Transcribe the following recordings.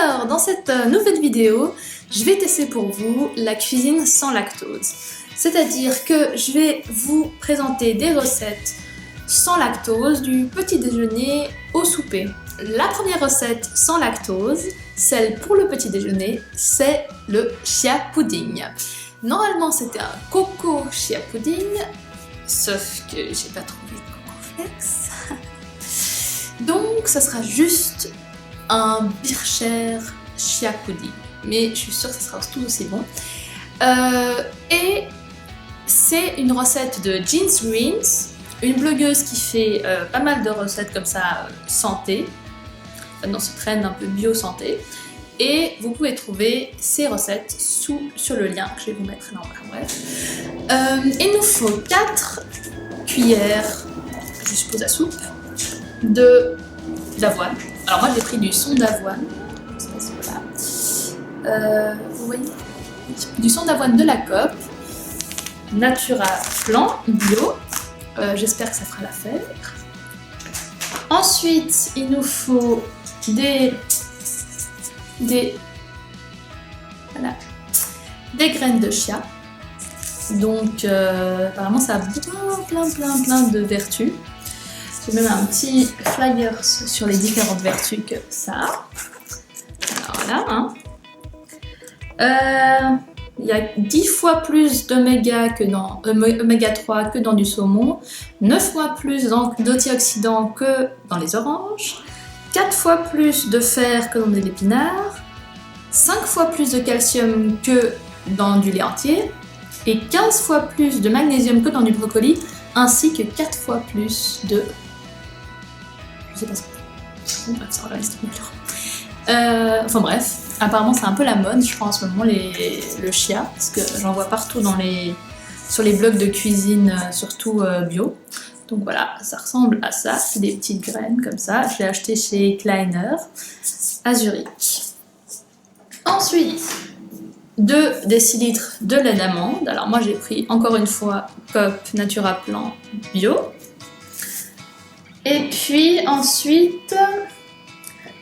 Alors, dans cette nouvelle vidéo, je vais tester pour vous la cuisine sans lactose. C'est-à-dire que je vais vous présenter des recettes sans lactose du petit déjeuner au souper. La première recette sans lactose, celle pour le petit déjeuner, c'est le chia pudding. Normalement, c'était un coco chia pudding, sauf que j'ai pas trouvé de coco flex. Donc, ça sera juste un Bircher chia pudding. Mais je suis sûre que ça sera tout aussi bon. Et c'est une recette de Jeans Greens, une blogueuse qui fait pas mal de recettes comme ça santé, dans ce trend un peu bio-santé. Et vous pouvez trouver ces recettes sur le lien que je vais vous mettre là en bas. Bref. Il nous faut 4 cuillères, je suppose à soupe, d'avoine. Alors moi j'ai pris du son d'avoine. Vous voyez, du son d'avoine de la COP, Natura Plan bio. J'espère que ça fera l'affaire. Ensuite, il nous faut des graines de chia. Donc apparemment ça a plein de vertus. J'ai même un petit flyer sur les différentes vertus que ça a. Alors voilà, hein. Il y a 10 fois plus d'oméga oméga 3 que dans du saumon, 9 fois plus d'antioxydants que dans les oranges, 4 fois plus de fer que dans de l'épinard, 5 fois plus de calcium que dans du lait entier, et 15 fois plus de magnésium que dans du brocoli, ainsi que 4 fois plus de... Je sais pas ce que ça reste enfin bref, apparemment c'est un peu la mode, je crois en ce moment, le chia, parce que j'en vois partout sur les blogs de cuisine, surtout bio. Donc voilà, ça ressemble à ça, c'est des petites graines comme ça. Je l'ai acheté chez Kleiner, à Zurich. Ensuite, 2 décilitres de lait d'amande. Alors moi j'ai pris encore une fois COP Natura Plan bio. Et puis ensuite,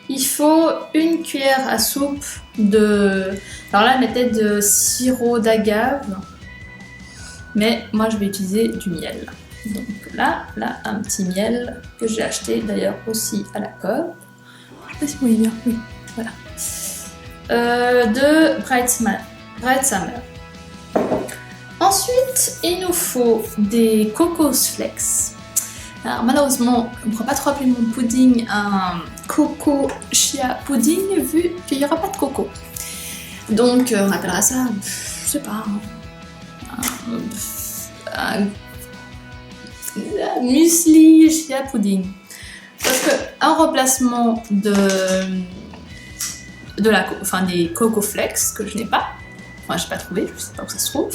il faut 1 cuillère à soupe alors là, elle mettait de sirop d'agave, mais moi je vais utiliser du miel. Donc là, un petit miel que j'ai acheté d'ailleurs aussi à la COP. Je sais pas si vous voyez bien, oui, voilà. De Bright Summer. Ensuite, il nous faut des Cocos Flex. Alors malheureusement, on ne pourra pas trop appeler mon pudding un coco chia pudding vu qu'il n'y aura pas de coco. Donc on appellera ça, je sais pas, un muesli chia pudding. Parce qu'en remplacement des Coco Flex que je n'ai pas, enfin j'ai pas trouvé, je sais pas où ça se trouve,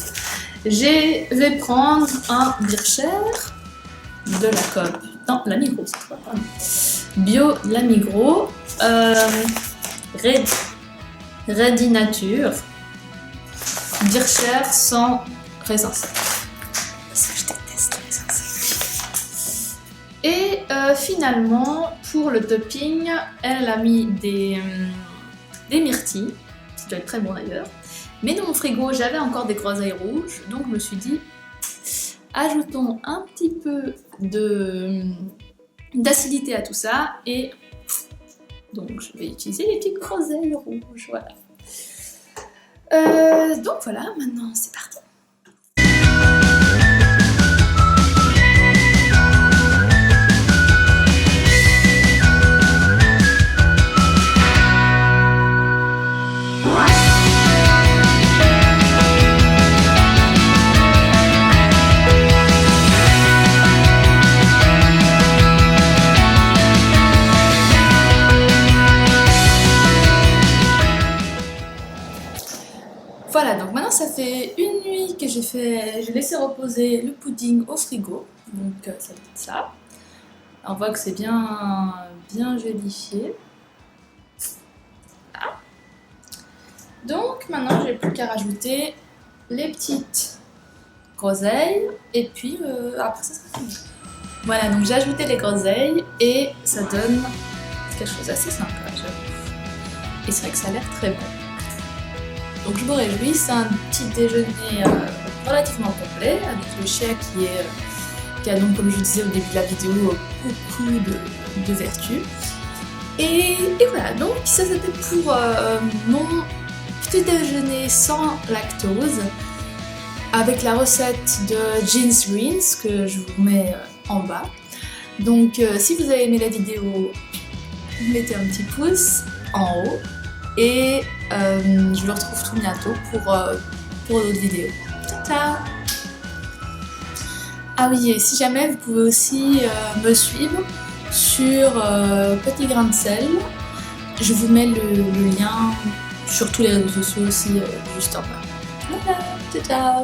je vais prendre un Bircher de la COP, non, la Migros, c'est quoi, pardon. Bio de la Migros, Ready Nature, Bircher sans raisin sec. Parce que je déteste les raisins secs. Et finalement, pour le topping, elle a mis des myrtilles, qui doit être très bon d'ailleurs. Mais dans mon frigo, j'avais encore des groseilles rouges, donc je me suis dit, ajoutons un petit peu d'acidité à tout ça, et donc je vais utiliser les petites groseilles rouges, voilà. Donc voilà, maintenant c'est parti. Voilà, donc maintenant ça fait une nuit que j'ai laissé reposer le pudding au frigo, donc ça doit être ça. On voit que c'est bien gélifié. Voilà. Donc maintenant j'ai plus qu'à rajouter les petites groseilles et puis après ça sera fini. Voilà, donc j'ai ajouté les groseilles et ça donne quelque chose d'assez sympa, j'avoue. et c'est vrai que ça a l'air très bon. Donc je me réjouis, c'est un petit déjeuner relativement complet avec le chia qui a donc, comme je disais au début de la vidéo, beaucoup de vertus. Et voilà, donc ça c'était pour mon petit déjeuner sans lactose avec la recette de Jeans Greens que je vous mets en bas. Donc si vous avez aimé la vidéo, mettez un petit pouce en haut et je vous retrouve tout bientôt pour d'autres vidéos. Ciao ciao! Ah oui, et si jamais vous pouvez aussi me suivre sur Petit Grain de Sel, je vous mets le lien sur tous les réseaux sociaux aussi juste en bas. Voilà, ciao ciao!